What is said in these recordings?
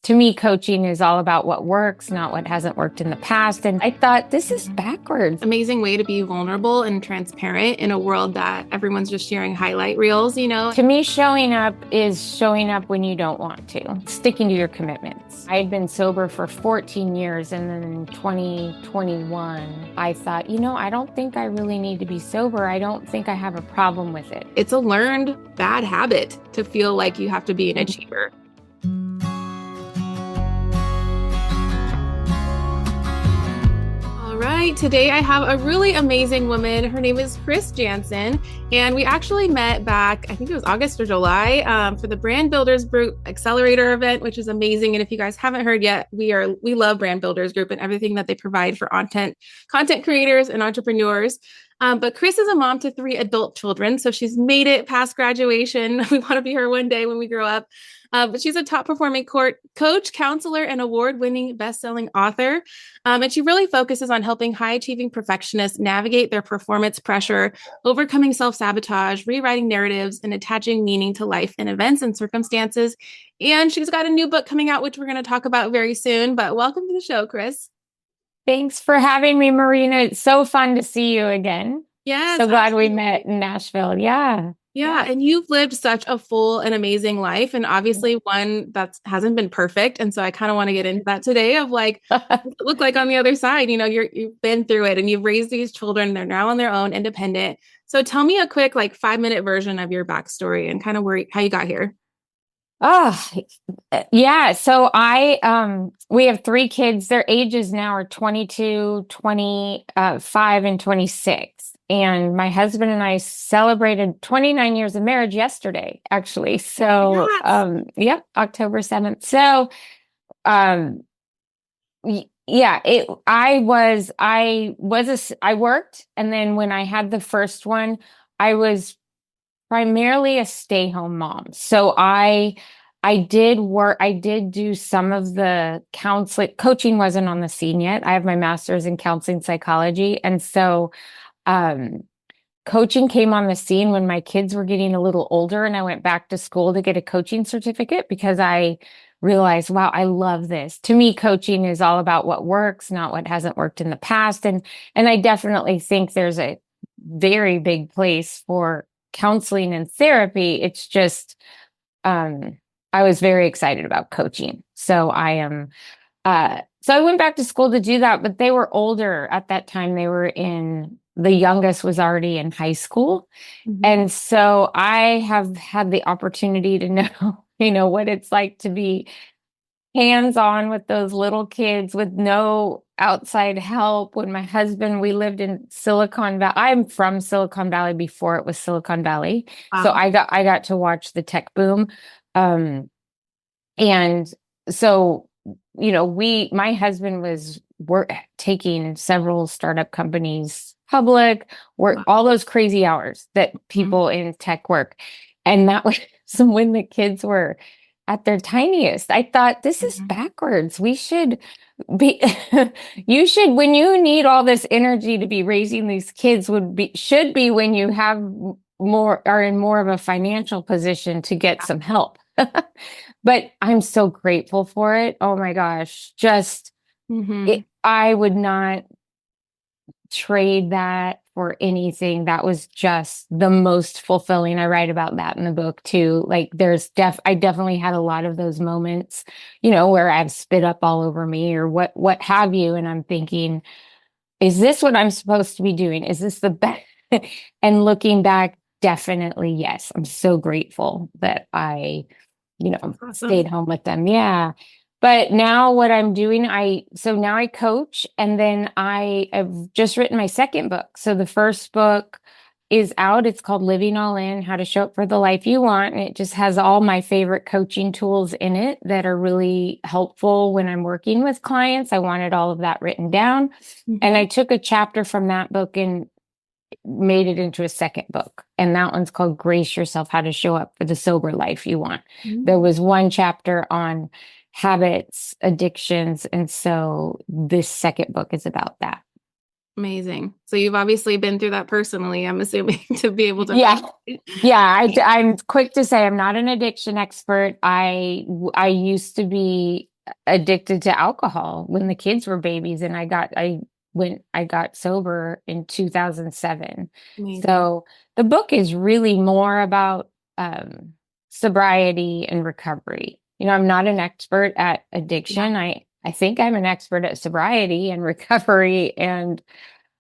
To me, coaching is all about what works, not what hasn't worked in the past. And I thought, this is backwards. Amazing way to be vulnerable and transparent in a world that everyone's just sharing highlight reels, you know? To me, showing up is showing up when you don't want to, sticking to your commitments. I had been sober for 14 years, and then in 2021, I thought, I don't think I really need to be sober. I don't think I have a problem with it. It's a learned bad habit to feel like you have to be an achiever. All right, today I have a really amazing woman. Her name is Chris Janssen, and we actually met back, I think it was August or July, for the Brand Builders Group Accelerator event, which is amazing. And if you guys haven't heard yet, we love Brand Builders Group and everything that they provide for content creators and entrepreneurs. But Chris is a mom to 3 adult children, so she's made it past graduation. We want to be her one day when we grow up. But she's a top performing coach, counselor, and award-winning best-selling author. And she really focuses on helping high-achieving perfectionists navigate their performance pressure, overcoming self-sabotage, rewriting narratives, and attaching meaning to life and events and circumstances. And she's got a new book coming out, which we're going to talk about very soon. But welcome to the show, Chris. Thanks for having me, Marina. It's so fun to see you again. Yes. So glad we met in Nashville. Yeah. Yeah. And you've lived such a full and amazing life, and obviously one that hasn't been perfect. And so I kind of want to get into that today of like, look like on the other side, you've been through it and you've raised these children. They're now on their own, independent. So tell me a quick, 5-minute version of your backstory and kind of how you got here. Oh, yeah. So we have 3 kids. Their ages now are 22, 25, and 26. And my husband and I celebrated 29 years of marriage yesterday, actually. So, October 7th. So, yeah, I worked. And then when I had the first one, I was primarily a stay-home mom. So I did work. I did do some of the counseling. Coaching wasn't on the scene yet. I have my master's in counseling psychology. And so coaching came on the scene when my kids were getting a little older, and I went back to school to get a coaching certificate because I realized, wow, I love this. To me, coaching is all about what works, not what hasn't worked in the past. And I definitely think there's a very big place for counseling and therapy. It's just, I was very excited about coaching. So so I went back to school to do that, but they were older at that time. The youngest was already in high school. Mm-hmm. And so I have had the opportunity to know, what it's like to be hands-on with those little kids with no outside help. When my husband, we lived in Silicon Valley. I'm from Silicon Valley before it was Silicon Valley. Wow. So I got to watch the tech boom. And so, my husband was taking several startup companies public, all those crazy hours that people in tech work. And that was when the kids were at their tiniest. I thought, this is backwards. We should be, when you need all this energy to be raising these kids should be when you are in more of a financial position to get some help. But I'm so grateful for it. Oh my gosh. I would not trade that for anything. That was just the most fulfilling. I write about that in the book too. I definitely had a lot of those moments, where I've spit up all over me or what have you. And I'm thinking, is this what I'm supposed to be doing? Is this the best? And looking back, definitely yes. I'm so grateful that I, awesome. Stayed home with them. Yeah. But now what I'm doing, now I coach, and then I have just written my second book. So the first book is out. It's called Living All In, How to Show Up for the Life You Want. And it just has all my favorite coaching tools in it that are really helpful when I'm working with clients. I wanted all of that written down. Mm-hmm. And I took a chapter from that book and made it into a second book. And that one's called Grace Yourself, How to Show Up for the Sober Life You Want. Mm-hmm. There was one chapter on habits, addictions. And so this second book is about that. Amazing. So you've obviously been through that personally, I'm assuming, to be able to. Yeah. I'm quick to say I'm not an addiction expert. I used to be addicted to alcohol when the kids were babies, and I got sober in 2007. Amazing. So the book is really more about sobriety and recovery. I'm not an expert at Yeah. addiction. I think I'm an expert at sobriety and recovery and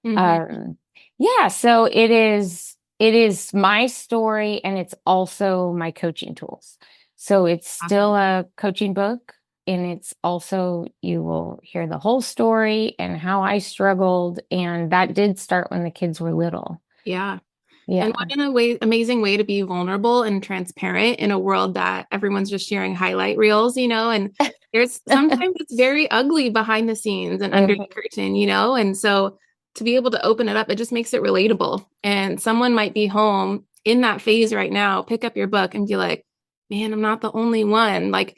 Hmm. um yeah, so it is my story and it's also my coaching tools. So it's still Awesome. a coaching book and it's also you will hear the whole story and how I struggled and that did start when the kids were little. Yeah. And what Yeah. in a way amazing way to be vulnerable and transparent in a world that everyone's just sharing highlight reels, and there's sometimes it's very ugly behind the scenes and under the Mhm. curtain, and so to be able to open it up, it just makes it relatable. And someone might be home in that phase right now, pick up your book and be like, man, I'm not the only one. Like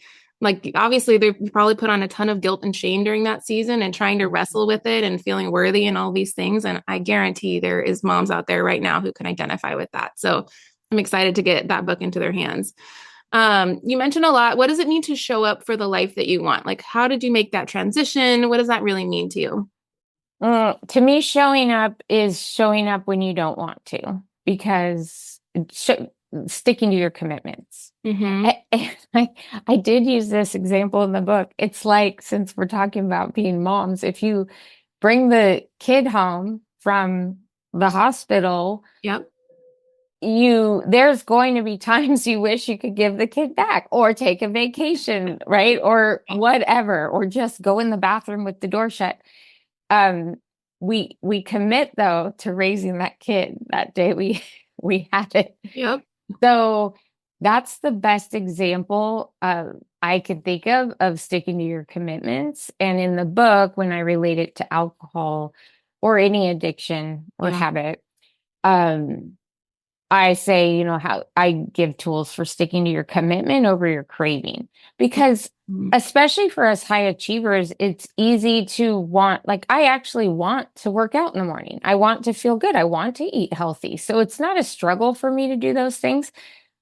obviously they probably put on a ton of guilt and shame during that season and trying to wrestle with it and feeling worthy and all these things. And I guarantee there is moms out there right now who can identify with that. So I'm excited to get that book into their hands. You mentioned a lot. What does it mean to show up for the life that you want? Like, how did you make that transition? What does that really mean to you? To me, showing up is showing up when you don't want to, because sticking to your commitments. Mm-hmm. I did use this example in the book. It's like, since we're talking about being moms, if you bring the kid home from the hospital, Yep. there's going to be times you wish you could give the kid back or take a vacation, right? Or whatever, or just go in the bathroom with the door shut. um we commit though to raising that kid that day we had it. Yep. So that's the best example I could think of sticking to your commitments. And in the book, when I relate it to alcohol or any addiction or Yeah. habit, um I say, how I give tools for sticking to your commitment over your craving. Because Mhm. especially for us high achievers, it's easy to want, like, I actually want to work out in the morning. I want to feel good. I want to eat healthy. So it's not a struggle for me to do those things.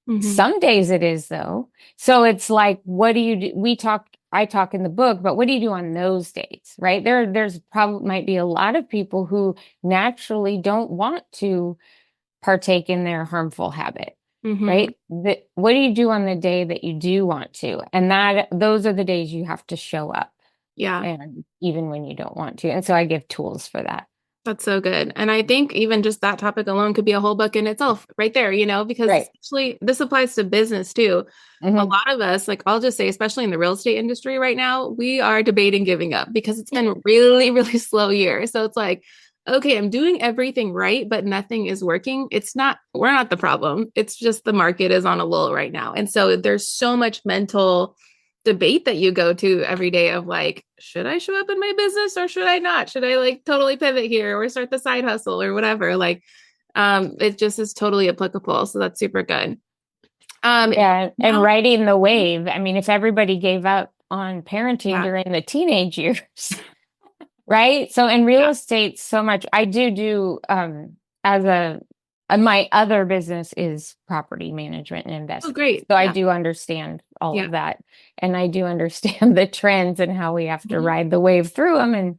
Mhm. Some days it is though. So it's like, what do you do? I talk in the book, but what do you do on those days, right? There's probably might be a lot of people who naturally don't want to partake in their harmful habit, Mhm. right? What do you do on the day that you do want to? And those are the days you have to show up, Yeah. and even when you don't want to. And so I give tools for that. That's so good. And I think even just that topic alone could be a whole book in itself right there, because Right. especially this applies to business too. A Hmm. lot of us, like I'll just say, especially in the real estate industry right now, we are debating giving up because it's been a really, really slow year. So it's like, okay, I'm doing everything right, but nothing is working. We're not the problem. It's just the market is on a lull right now. And so there's so much mental debate that you go to every day of like, should I show up in my business or should I not? Should I like totally pivot here or start the side hustle or whatever? Like, it just is totally applicable. So that's super good. Yeah. And Now, riding the wave. I mean, if everybody gave up on parenting yeah. during the teenage years, right? So in real Yeah. estate, so much I do as my other business is property management and Oh, investment. great. So I Yeah. do understand all Yeah. of that. And I do understand the trends and how we have to Mhm. ride the wave through them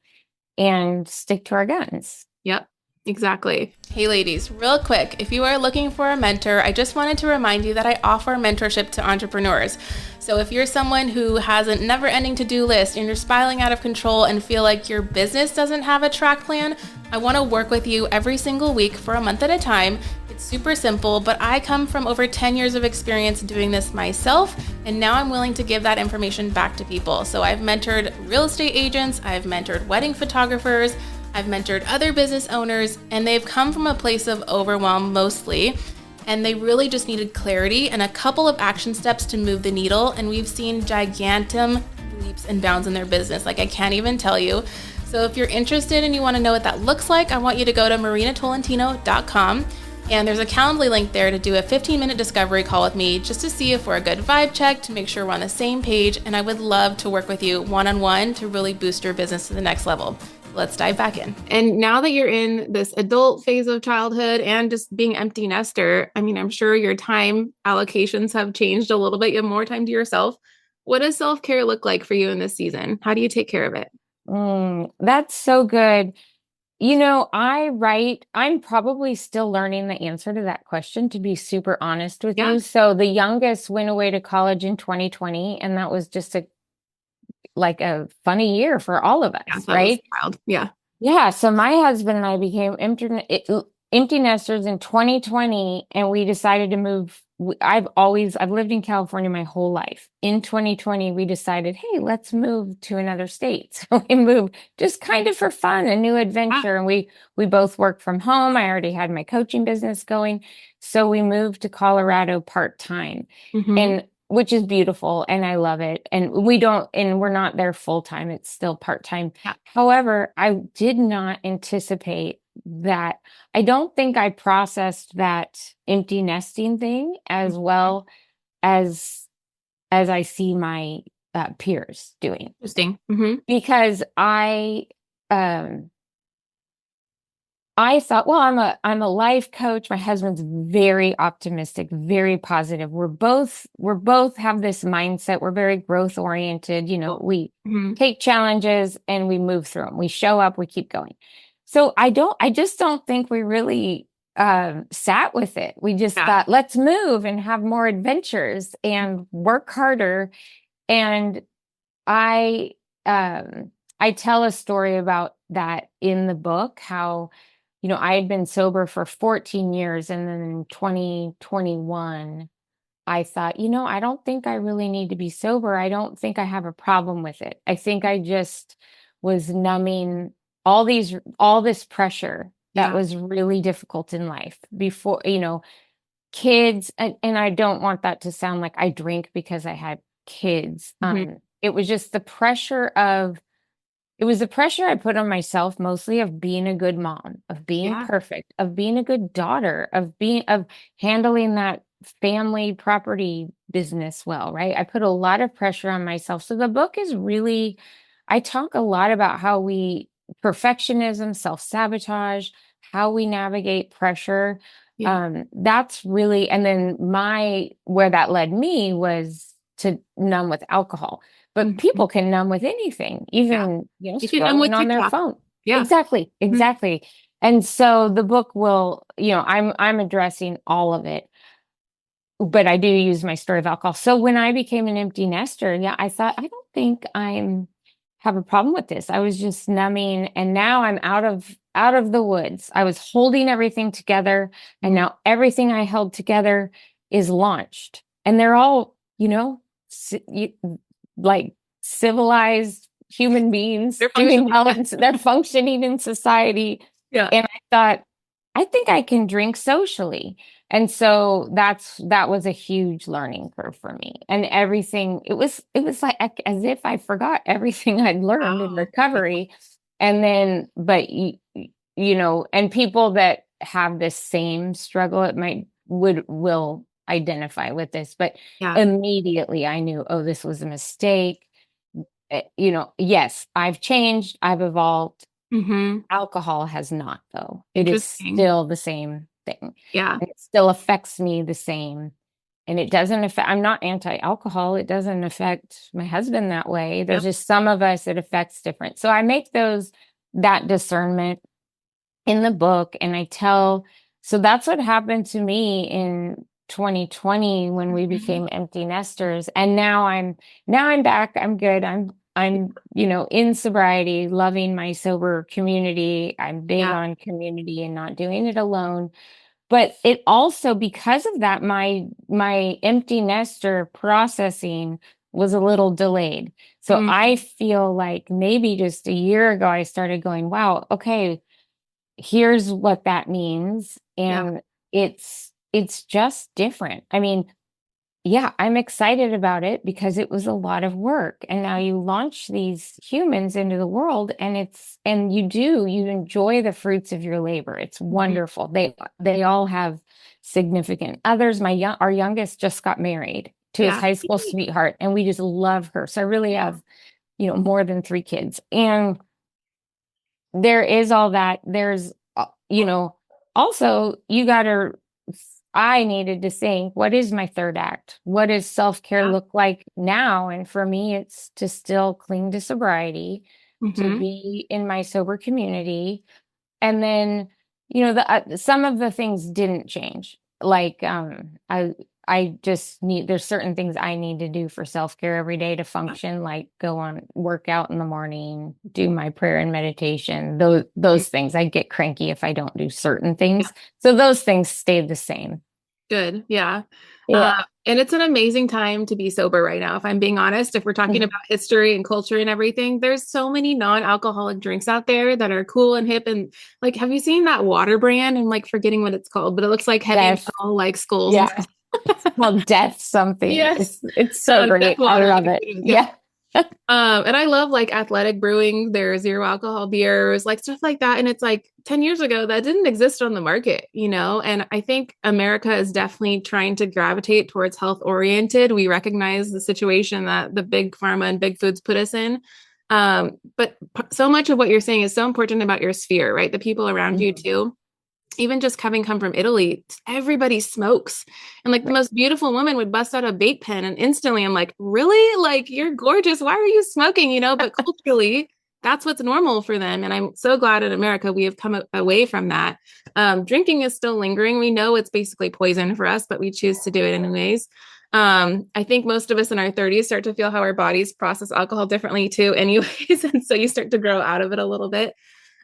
and stick to our guns. Yep, exactly. Hey, ladies, real quick, if you are looking for a mentor, I just wanted to remind you that I offer mentorship to entrepreneurs. So if you're someone who has a never ending to do list and you're spiraling out of control and feel like your business doesn't have a track plan, I want to work with you every single week for a month at a time. It's super simple, but I come from over 10 years of experience doing this myself, and now I'm willing to give that information back to people. So I've mentored real estate agents, I've mentored wedding photographers, I've mentored other business owners, and they've come from a place of overwhelm mostly, and they really just needed clarity and a couple of action steps to move the needle, and we've seen gigantic leaps and bounds in their business. Like, I can't even tell you. So if you're interested and you want to know what that looks like, I want you to go to marinatolentino.com. And there's a Calendly link there to do a 15-minute discovery call with me just to see if we're a good vibe check, to make sure we're on the same page. And I would love to work with you one-on-one to really boost your business to the next level. Let's dive back in. And now that you're in this adult phase of childhood and just being empty nester, I mean, I'm sure your time allocations have changed a little bit. You have more time to yourself. What does self-care look like for you in this season? How do you take care of it? That's so good. I'm probably still learning the answer to that question, to be super honest with Yeah. you. So the youngest went away to college in 2020, and that was just a funny year for all of Yeah, us, that was right? wild. Yeah. Yeah, so my husband and I became empty nesters in 2020, and we decided to move. I've lived in California my whole life. In 2020, we decided, hey, let's move to another state. So we moved just kind of for fun, a new Ah, adventure. And we both worked from home. I already had my coaching business going. So we moved to Colorado part-time. mm-hmm. And which is beautiful and I love it. And we're not there full time. It's still part time. Yeah. However, I did not anticipate that. I don't think I processed that empty nesting thing as well as I see my peers doing, Interesting. Mm-hmm. because um I thought, well, I'm a life coach. My husband's very optimistic, very positive. We're both have this mindset. We're very growth oriented. Cool. We Mm-hmm. take challenges and we move through them. We show up, we keep going. So I just don't think we really sat with it. We just Yeah. thought, let's move and have more adventures and work harder. And I I tell a story about that in the book, how I had been sober for 14 years, and then in 2021 I thought, I don't think I really need to be sober. I don't think I have a problem with it. I think I just was numbing all this pressure that Yeah. was really difficult in life before, kids, and I don't want that to sound like I drink because I had kids. Mm-hmm. It was just the pressure I put on myself, mostly, of being a good mom, of being Yeah. perfect, of being a good daughter, of handling that family property business well, right? I put a lot of pressure on myself. So the book is really, I talk a lot about perfectionism, self-sabotage, how we navigate pressure. Yeah. That's really, and then where that led me was to numb with alcohol. But Mm-hmm. people can numb with anything, Yeah. even, You can end with scrolling on their TikTok. phone. Yeah. Exactly, Mhm. exactly. And so the book will, I'm addressing all of it, but I do use my story of alcohol. So when I became an empty nester, yeah, I thought, I don't think I'm have a problem with this. I was just numbing, and now I'm out of the woods. I was holding everything together, and Mhm. now everything I held together is launched. And they're all, like civilized human beings They're doing functioning. well, Yeah. and they're functioning in society. Yeah. And I thought, I think I can drink socially. And so that was a huge learning curve for me. And everything, it was like as if I forgot everything I'd learned in Wow. Yeah. recovery. And then, but and people that have this same struggle, will identify with this. But Yeah. immediately I knew, oh, this was a mistake. Yes, I've changed, I've evolved. Mm-hmm. Alcohol has not, though. It is Interesting. still the same thing. Yeah. And it still affects me the same. And it doesn't affect, I'm not anti-alcohol. It doesn't affect my husband that way. There's Yep. just some of us it affects different. So I make that discernment in the book, and so that's what happened to me in 2020 when we Mhm. became empty nesters. And now I'm back. I'm good. I'm in sobriety, loving my sober community. I'm big Yeah. on community and not doing it alone. But it also, because of that, my empty nester processing was a little delayed. So Mm. I feel like maybe just a year ago I started going, wow, okay, here's what that means. Yeah. And it's just different. I mean, yeah, I'm excited about it because it was a lot of work. And now you launch these humans into the world, and you enjoy the fruits of your labor. It's Mhm. wonderful. They all have significant others. Our youngest just got married to his Yeah. high school sweetheart, and we just love her. So I really have, more than 3 kids. And there is all that. There's, also, you got to, I needed to think, what is my third act? What does self-care Yeah. look like now? And for me, it's to still cling to sobriety, to Hmm. be in my sober community. And then, some of the things didn't change. Like, I just need, there's certain things I need to do for self-care every day to function, like go on work out in the morning, do my prayer and meditation, those things. I get cranky if I don't do certain things. So those things stayed the same. Good. Yeah. Yeah. And it's an amazing time to be sober right now. If I'm being honest, if we're talking Mhm. about history and culture and everything, there's so many non-alcoholic drinks out there that are cool and hip. And like, have you seen that water brand? I'm like forgetting what it's called, but it looks like heavy Death. metal, like skulls and Yeah. stuff. It's called death something. Yes. It's so Death great. I water. love it. Yeah. Yeah. And I love like athletic brewing, their zero alcohol beers, like stuff like that. And it's like 10 years ago that didn't exist on the market, you know? And I think America is definitely trying to gravitate towards health oriented. We recognize the situation that the big pharma and big foods put us in. But so much of what you're saying is so important about your sphere, right? The people around you Mhm. too. Even just having come from Italy, everybody smokes. And like the Right. most beautiful woman would bust out a vape pen. And instantly I'm like, really? Like, you're gorgeous. Why are you smoking? You know, but culturally, that's what's normal for them. And I'm so glad in America we have come away from that. Drinking is still lingering. We know it's basically poison for us, but we choose to do it anyways. I think most of us in our 30s start to feel how our bodies process alcohol differently too, anyways. And so you start to grow out of it a little bit.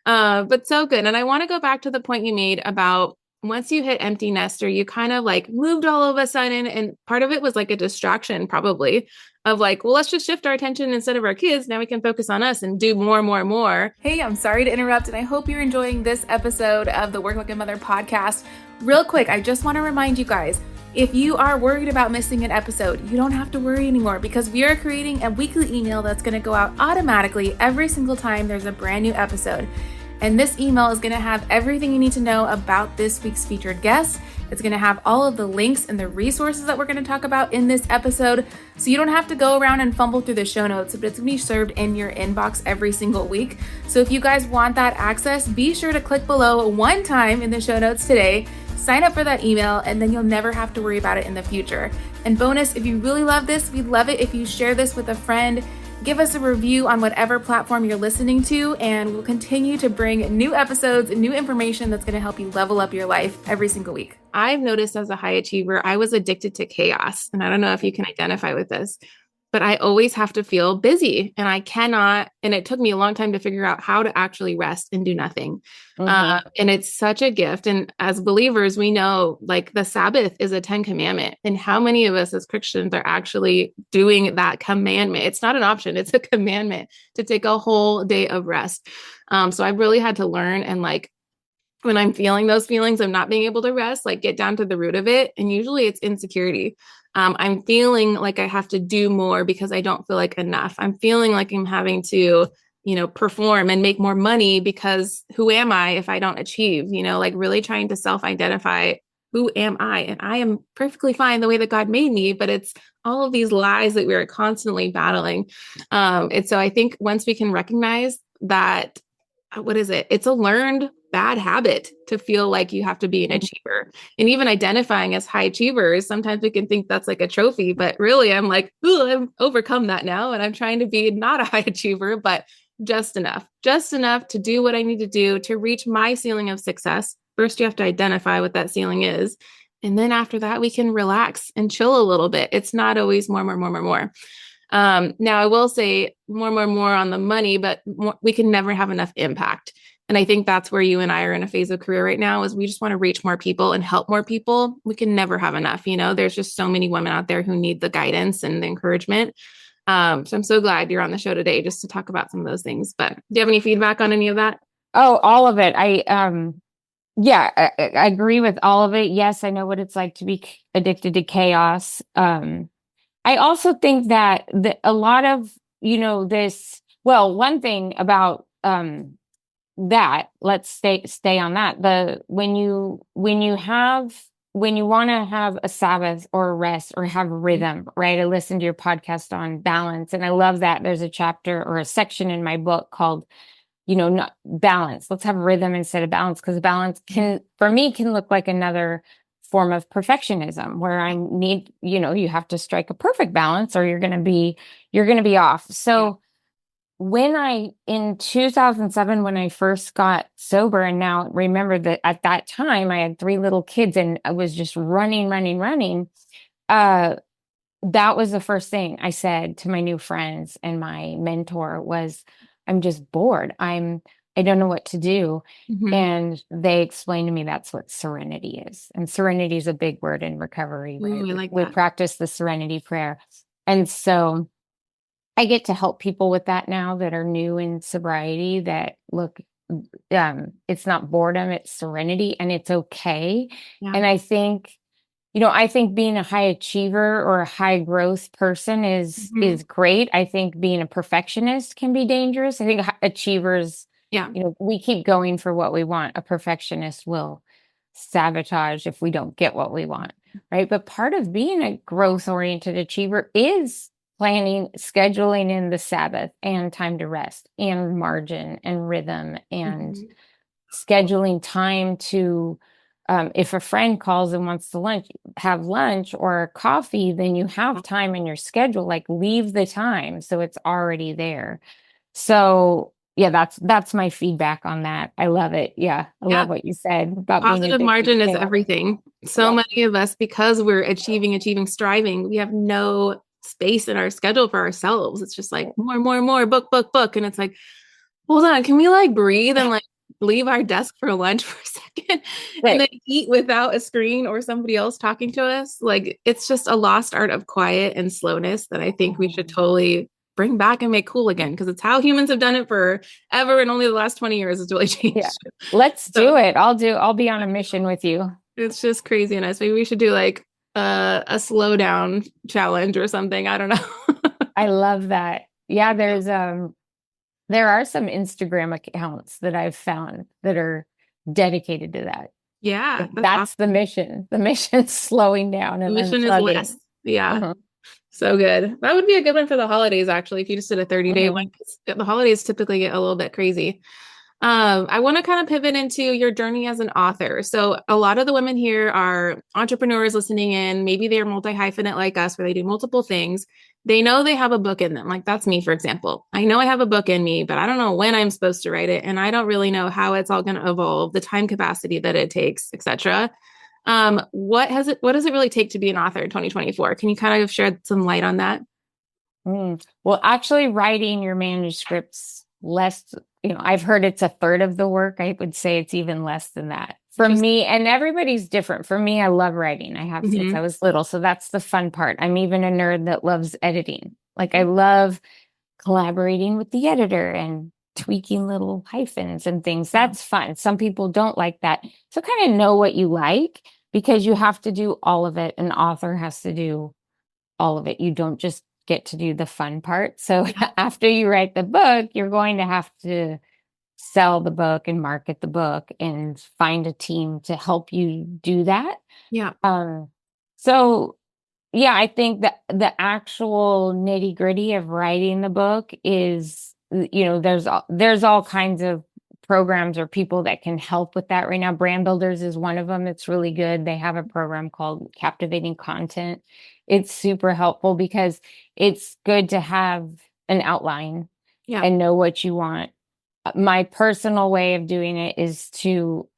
But so good. And I want to go back to the point you made about once you hit empty nester, you kind of like moved all of a sudden. And part of it was like a distraction, probably of like, well, let's just shift our attention instead of our kids. Now we can focus on us and do more, more, more. Hey, I'm sorry to interrupt. And I hope you're enjoying this episode of the Work Like a Mother podcast. Real quick, I just want to remind you guys, if you are worried about missing an episode, you don't have to worry anymore because we are creating a weekly email that's going to go out automatically every single time there's a brand new episode. And this email is going to have everything you need to know about this week's featured guest. It's going to have all of the links and the resources that we're going to talk about in this episode. So you don't have to go around and fumble through the show notes, but it's going to be served in your inbox every single week. So if you guys want that access, be sure to click below one time in the show notes today, sign up for that email, and then you'll never have to worry about it in the future. And bonus, if you really love this, we'd love it if you share this with a friend. Give us a review on whatever platform you're listening to, and we'll continue to bring new episodes and new information that's going to help you level up your life every single week. I've noticed as a high achiever, I was addicted to chaos. And I don't know if you can identify with this, but I always have to feel busy and I cannot. And it took me a long time to figure out how to actually rest and do nothing. And it's such a gift. And as believers, we know like the Sabbath is a 10 commandment. And how many of us as Christians are actually doing that commandment? It's not an option. It's a commandment to take a whole day of rest. So I really had to learn and like, when I'm feeling those feelings of not being able to rest, like get down to the root of it. And usually it's insecurity. I'm feeling like I have to do more because I don't feel like enough. I'm feeling like I'm having to, perform and make more money because who am I if I don't achieve, like really trying to self-identify who am I? And I am perfectly fine the way that God made me, but it's all of these lies that we're constantly battling. And so I think once we can recognize that, what is it? It's a learned bad habit to feel like you have to be an achiever. And even identifying as high achievers, sometimes we can think that's like a trophy, but really I'm like, ooh, I've overcome that now. And I'm trying to be not a high achiever, but just enough to do what I need to do to reach my ceiling of success. First, you have to identify what that ceiling is. And then after that, we can relax and chill a little bit. It's not always more, more, more, more, more. Now I will say more on the money, but we can never have enough impact. And I think that's where you and I are in a phase of career right now is we just want to reach more people and help more people. We can never have enough. There's just so many women out there who need the guidance and the encouragement. So I'm so glad you're on the show today just to talk about some of those things. But do you have any feedback on any of that? Oh, all of it. Yeah, I agree with all of it. Yes, I know what it's like to be addicted to chaos. I also think that a lot of, one thing about that, let's stay on that. When you want to have a Sabbath or a rest or have rhythm, right? I listened to your podcast on balance and I love that there's a chapter or a section in my book called not balance. Let's have rhythm instead of balance because balance for me can look like another form of perfectionism where I need, you have to strike a perfect balance or you're going to be off. So in 2007, when I first got sober, and now remember that at that time I had 3 little kids and I was just running, uh, that was the first thing I said to my new friends and my mentor was, I'm just bored. I don't know what to do. Mhm. And they explained to me that's what serenity is. And serenity is a big word in recovery, right? Ooh, I like We that. practice the serenity prayer. And so I get to help people with that now that are new in sobriety that look, it's not boredom, it's serenity, and it's okay. Yeah. And I think being a high achiever or a high growth person Mhm. is great. I think being a perfectionist can be dangerous. I think achievers, Yeah. we keep going for what we want. A perfectionist will sabotage if we don't get what we want, right? But part of being a growth oriented achiever is planning, scheduling in the Sabbath and time to rest and margin and rhythm and Mhm. scheduling time to if a friend calls and wants to have lunch or coffee, then you have time in your schedule, like leave the time so it's already there. So yeah, that's my feedback on that. I love it. Yeah, I Yeah. love what you said about being Positive addicted margin is to things. everything. So Yeah, many of us, because we're achieving, striving, we have no space in our schedule for ourselves. It's just like more, book, book, book. And it's like, hold on, can we like breathe and like leave our desk for lunch for a second and right. then eat without a screen or somebody else talking to us? Like it's just a lost art of quiet and slowness that I think we should totally bring back and make cool again because it's how humans have done it forever and only the last 20 years has really Yeah, changed. let's So do it. I'll be on a mission with you. it's just crazy and us. Maybe we should do like a slow down challenge or something. I don't know. I love that. Yeah, there are some Instagram accounts that I've found that are dedicated to that. Yeah, Like, that's that's the awesome. mission. The mission's slowing down The and mission is unplugging. less. Yeah. Mhm, So good. That would be a good one for the holidays, actually, if you just did a 30-day one, mhm, 'cause the holidays typically get a little bit crazy. I want to kind of pivot into your journey as an author. So a lot of the women here are entrepreneurs listening in. Maybe they're multi-hyphenate like us, where they do multiple things. They know they have a book in them. Like that's me, for example. I know I have a book in me, but I don't know when I'm supposed to write it, and I don't really know how it's all going to evolve, the time capacity that it takes, etc. What does it really take to be an author in 2024? Can you kind of shed some light on that? Well, actually, writing your manuscripts less, I've heard it's a third of the work. I would say it's even less than that. For Interesting. me, and everybody's different. For me, I love writing. I have since I Hmm. was little. So that's the fun part. I'm even a nerd that loves editing. Like I love collaborating with the editor and tweaking little hyphens and things. That's fun. Some people don't like that. So kind of know what you like because you have to do all of it. An author has to do all of it. You don't just get to do the fun part. So Yeah. after you write the book, you're going to have to sell the book and market the book and find a team to help you do that. Yeah. Um, so yeah, I think that the actual nitty gritty of writing the book is, there's all kinds of programs or people that can help with that right now. Brand Builders is one of them. It's really good. They have a program called Captivating Content. It's super helpful because it's good to have an outline Yeah. and know what you want. My personal way of doing it is to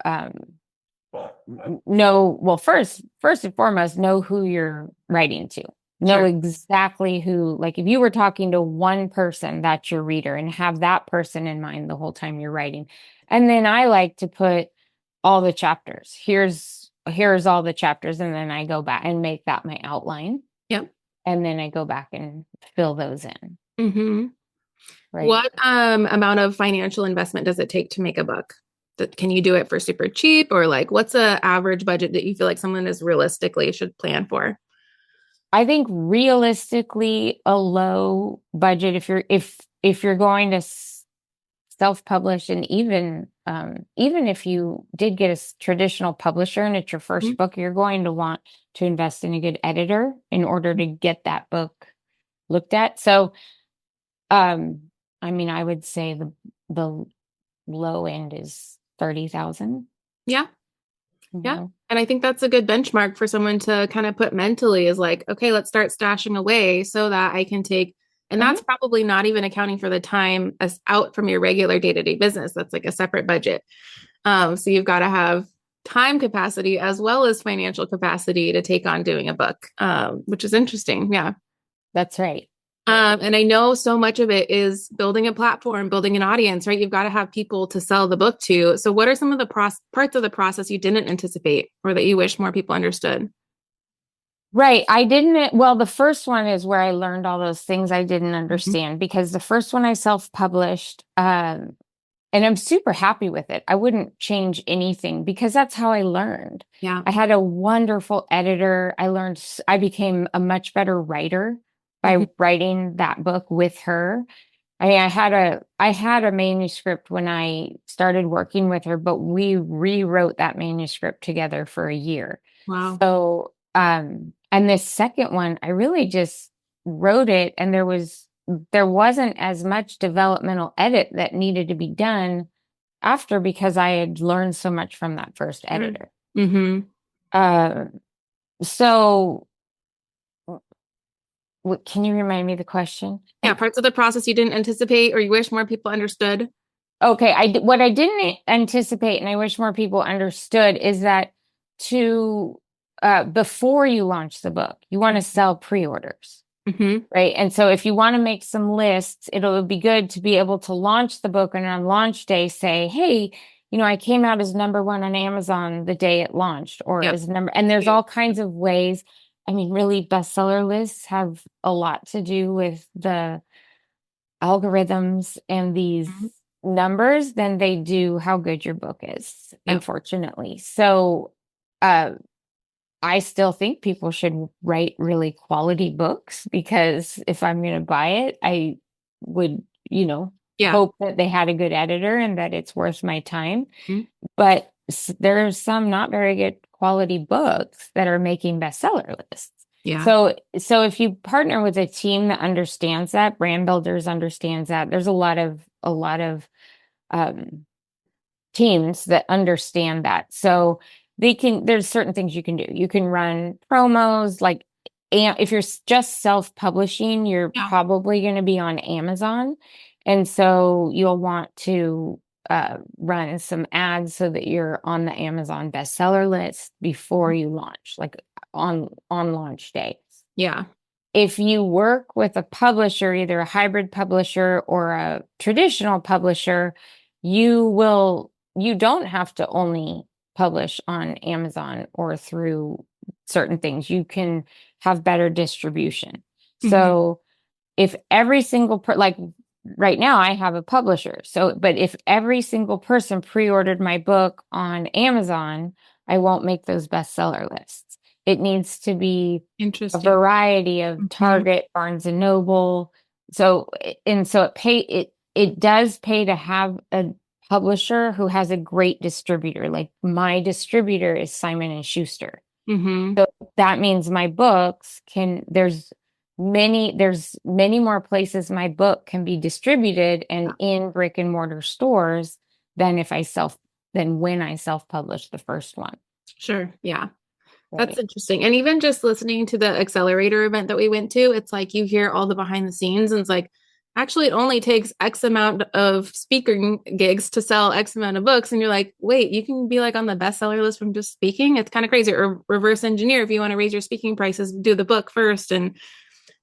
know, well, first and foremost, know who you're writing to. Know Sure. exactly who, like if you were talking to one person, that's your reader, and have that person in mind the whole time you're writing. And then I like to put all the chapters. Here's all the chapters, and then I go back and make that my outline, Yep. and then I go back and fill those in, Hmm. right? What amount of financial investment does it take to make a book? Can you do it for super cheap or like what's a average budget that you feel like someone is realistically should plan for? I think realistically, a low budget if you're going to self-publish, and even if you did get a traditional publisher and it's your first Mhm. book, you're going to want to invest in a good editor in order to get that book looked at. So um I mean, I would say the low end is 30,000. Yeah. Yeah. Mhm. And I think that's a good benchmark for someone to kind of put mentally is like, okay, let's start stashing away so that I can take, and Mhm. that's probably not even accounting for the time as out from your regular day-to-day business. That's like a separate budget. So you've got to have time capacity as well as financial capacity to take on doing a book, which is interesting. Yeah. That's right. Right. And I know so much of it is building a platform, building an audience, right? You've got to have people to sell the book to. So, what are some of the parts of the process you didn't anticipate or that you wish more people understood? Right. I didn't, well, the first one is where I learned all those things I didn't Mhm. understand because the first one I self-published, and I'm super happy with it. I wouldn't change anything because that's how I learned. Yeah. I had a wonderful editor. I became a much better writer Mhm. by writing that book with her. I mean, I had a manuscript when I started working with her, but we rewrote that manuscript together for a year. Wow. So, and this second one, I really just wrote it and there wasn't as much developmental edit that needed to be done after because I had learned so much from that first Sure. editor. Hmm. Uh, so can you remind me the question? Yeah. Parts of the process you didn't anticipate or you wish more people understood. Okay, what I didn't anticipate, and I wish more people understood, is that to before you launch the book, you want to sell pre-orders, Hmm. right? And so if you want to make some lists, it'll be good to be able to launch the book and on launch day say, hey, I came out as #1 on Amazon the day it launched, or Yep. as number, and there's all kinds of ways. I mean, really, bestseller lists have a lot to do with the algorithms and these Mhm. numbers than they do how good your book is, Yep. unfortunately. So, uh, I still think people should write really quality books because if I'm going to buy it, I would, Yeah. hope that they had a good editor and that it's worth my time. Mhm. But there are some not very good quality books that are making bestseller lists. Yeah. So if you partner with a team that understands that, brand builders understands that, there's a lot of um, teams that understand that. So there's certain things you can do. You can run promos like, and if you're just self-publishing, you're Yeah. probably going to be on Amazon. And so you'll want to run some ads so that you're on the Amazon bestseller list before you launch, like on launch day. Yeah. If you work with a publisher, either a hybrid publisher or a traditional publisher, you don't have to only publish on Amazon or through certain things. You can have better distribution. Hmm. So if every single like right now I have a publisher. So, but if every single person pre-ordered my book on Amazon, I won't make those bestseller lists. It needs to be a Interesting. variety of Hmm. Target, Barnes and Noble. So, and so it does pay to have a publisher who has a great distributor. Like my distributor is Simon and Schuster. Hmm. So that means my books there's many more places my book can be distributed and in brick and mortar stores than than when I self-published the first one. Sure. Yeah. That's Right. interesting. And even just listening to the accelerator event that we went to, it's like you hear all the behind the scenes and it's like, actually, it only takes X amount of speaking gigs to sell X amount of books. And you're like, wait, you can be like on the bestseller list from just speaking. It's kind of crazy. Or reverse engineer if you want to raise your speaking prices, do the book first and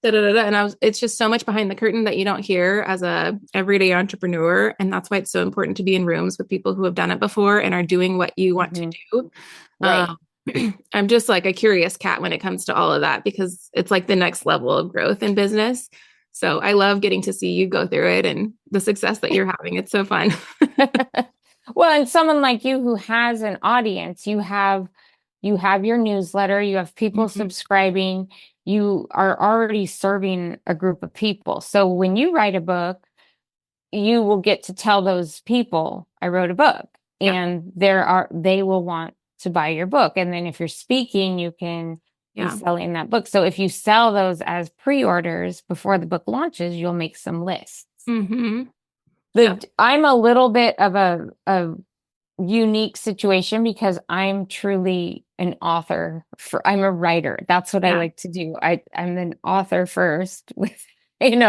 da da da. And it's just so much behind the curtain that you don't hear as a everyday entrepreneur. And that's why it's so important to be in rooms with people who have done it before and are doing what you want to Mhm. do. Right. Um, I'm just like a curious cat when it comes to all of that because it's like the next level of growth in business. So I love getting to see you go through it and the success that you're having. It's so fun. Well, and someone like you who has an audience, you have your newsletter, you have people Mhm. subscribing, you are already serving a group of people. So when you write a book, you will get to tell those people, I wrote a book, Yeah. and they will want to buy your book. And then if you're speaking, you can be Yeah. selling that book. So if you sell those as pre-orders before the book launches, you'll make some lists. Hmm. Yeah. I'm a little bit of a unique situation because I'm truly an author I'm a writer. That's what I Yeah. like to do. I'm an author first with, and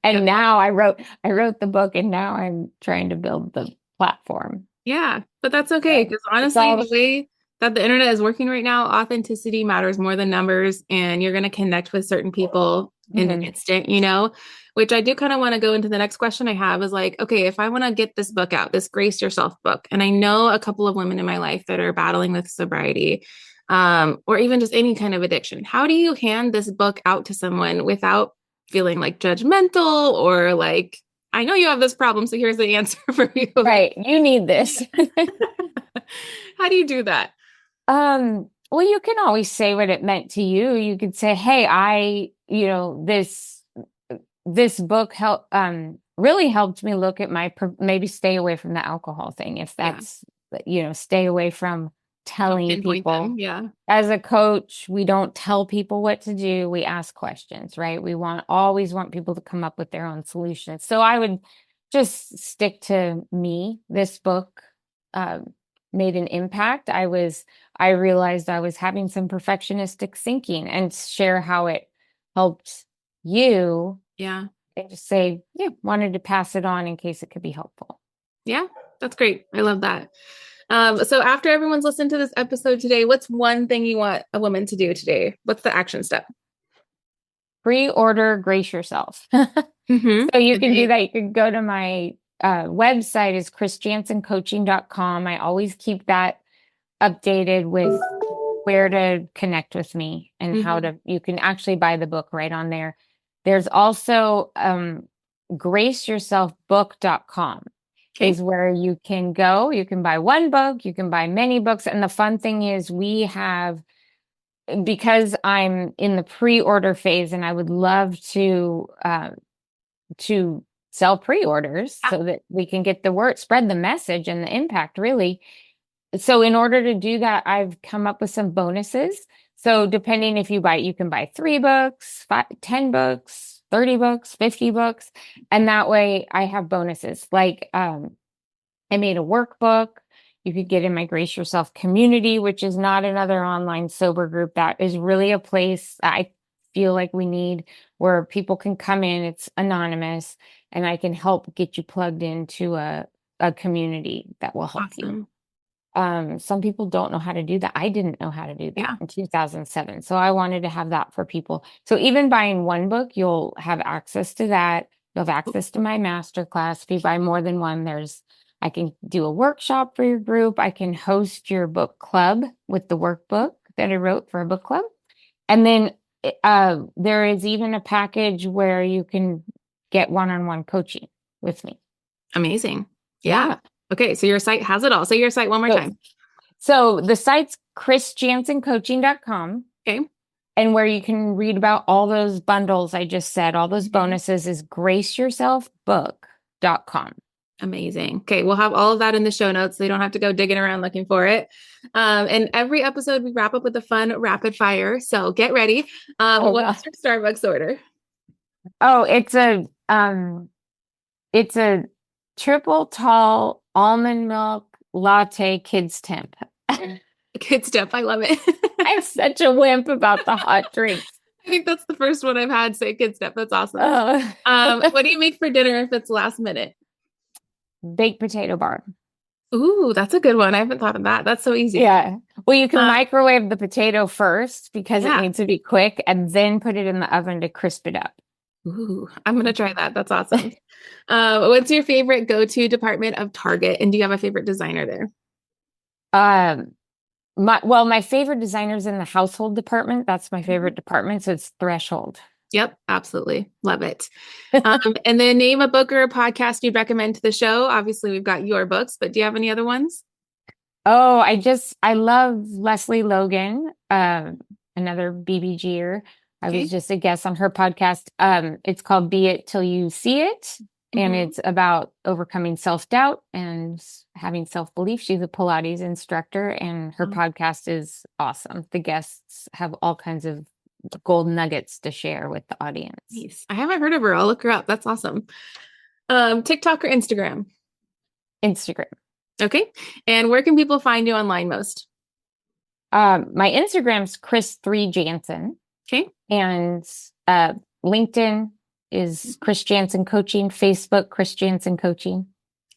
Yep. now I wrote the book and now I'm trying to build the platform. Yeah, but that's okay So because it's honestly, all, the way that the internet is working right now, authenticity matters more than numbers, and you're going to connect with certain people in an Mhm. instant, which I do kind of want to go into the next question I have is like, okay, if I want to get this book out, this Grace Yourself book, and I know a couple of women in my life that are battling with sobriety, or even just any kind of addiction, how do you hand this book out to someone without feeling like judgmental or like, I know you have this problem, so here's the answer for you. Like, right. You need this. how do you do that? Well, you can always say what it meant to you. You could say, "Hey, this book really helped me look at maybe stay away from the alcohol thing if Yeah. that's, stay away from Don't telling pinpoint people." them. Yeah. As a coach, we don't tell people what to do. We ask questions, right? We always want people to come up with their own solutions. So I would just stick to me. This book um, made an impact. I realized I was having some perfectionistic thinking and share how it helped you Yeah. and just say, yeah, wanted to pass it on in case it could be helpful. Yeah. That's great. I love that. So after everyone's listened to this episode today, what's one thing you want a woman to do today? What's the action step? Pre-order Grace Yourself. Mm-hmm. So you can do Agreed. that. You can go to my website is chrisjansencoaching.com. I always keep that updated with where to connect with me and Mm-hmm. you can actually buy the book right on there. There's also graceyourselfbook.com Okay. is where you can go. You can buy one book, you can buy many books. And the fun thing is because I'm in the pre-order phase and I would love to sell pre-orders Yeah. so that we can get the word, spread the message and the impact really. So in order to do that, I've come up with some bonuses. So depending if you can buy 3 books, 10 books, 30 books, 50 books. And that way I have bonuses. Like I made a workbook. You could get in my Grace Yourself community, which is not another online sober group. That is really a place I feel like we need where people can come in. It's anonymous and I can help get you plugged into a community that will help you. Awesome. Some people don't know how to do that. I didn't know how to do that Yeah. in 2007. So I wanted to have that for people. So even buying one book, you'll have access to that. You'll have access to my masterclass. If you buy more than one, I can do a workshop for your group. I can host your book club with the workbook that I wrote for a book club. And then there is even a package where you can get one-on-one coaching with me. Amazing. Yeah. Yeah. Okay. So your site has it all. Say your site one more So time. So the site's chrisjansencoaching.com. Okay. And where you can read about all those bundles I just said, all those Mhm. bonuses is graceyourselfbook.com. Amazing. Okay, we'll have all of that in the show notes so you don't have to go digging around looking for it. And every episode we wrap up with a fun rapid fire. So get ready. Oh What's god. your Starbucks order? Oh, it's a triple tall almond milk latte kids temp. Good stuff. I love it. I'm such a wimp about the hot drinks. I think that's the first one I've had say good stuff. That's awesome. Oh. What do you make for dinner if it's last minute? Baked potato bar. Ooh, that's a good one. I haven't thought of that. That's so easy. Yeah. Well, you can Uh, microwave the potato first because it yeah. needs to be quick and then put it in the oven to crisp it up. Ooh, I'm gonna try that. That's awesome. What's your favorite go-to department of Target, and do you have a favorite designer there? Um, my favorite designer's in the household department. That's my Mhm. favorite department. So it's Threshold. Yep, absolutely. Love it. And then name a book or a podcast you'd recommend to the show. Obviously, we've got your books, but do you have any other ones? Oh, I love Leslie Logan, another BBGer. I was Okay. just a guest on her podcast. It's called Be It Till You See It, and Mhm. it's about overcoming self-doubt and having self-belief. She's a Pilates instructor, and her Oh, podcast is awesome. The guests have all kinds of gold nuggets to share with the audience. nice. I haven't heard of her. I'll look her up. That's awesome. TikTok or Instagram? Instagram. Okay. And where can people find you online most? My Instagram's Chris3Jansen, Okay. and LinkedIn is Chris Jansen Coaching, Facebook Chris Jansen Coaching.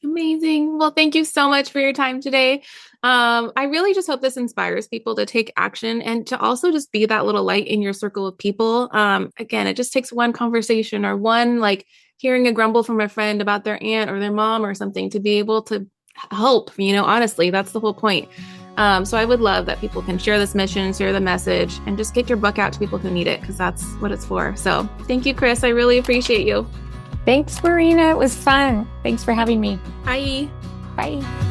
Amazing. Well, thank you so much for your time today. I really just hope this inspires people to take action and to also just be that little light in your circle of people. Again, it just takes one conversation or one like hearing a grumble from a friend about their aunt or their mom or something to be able to help, honestly, that's the whole point. So I would love that people can share this mission, share the message, and just get your book out to people who need it because that's what it's for. So thank you, Chris. I really appreciate you. Thanks, Marina. It was fun. Thanks for having me. Bye. Bye.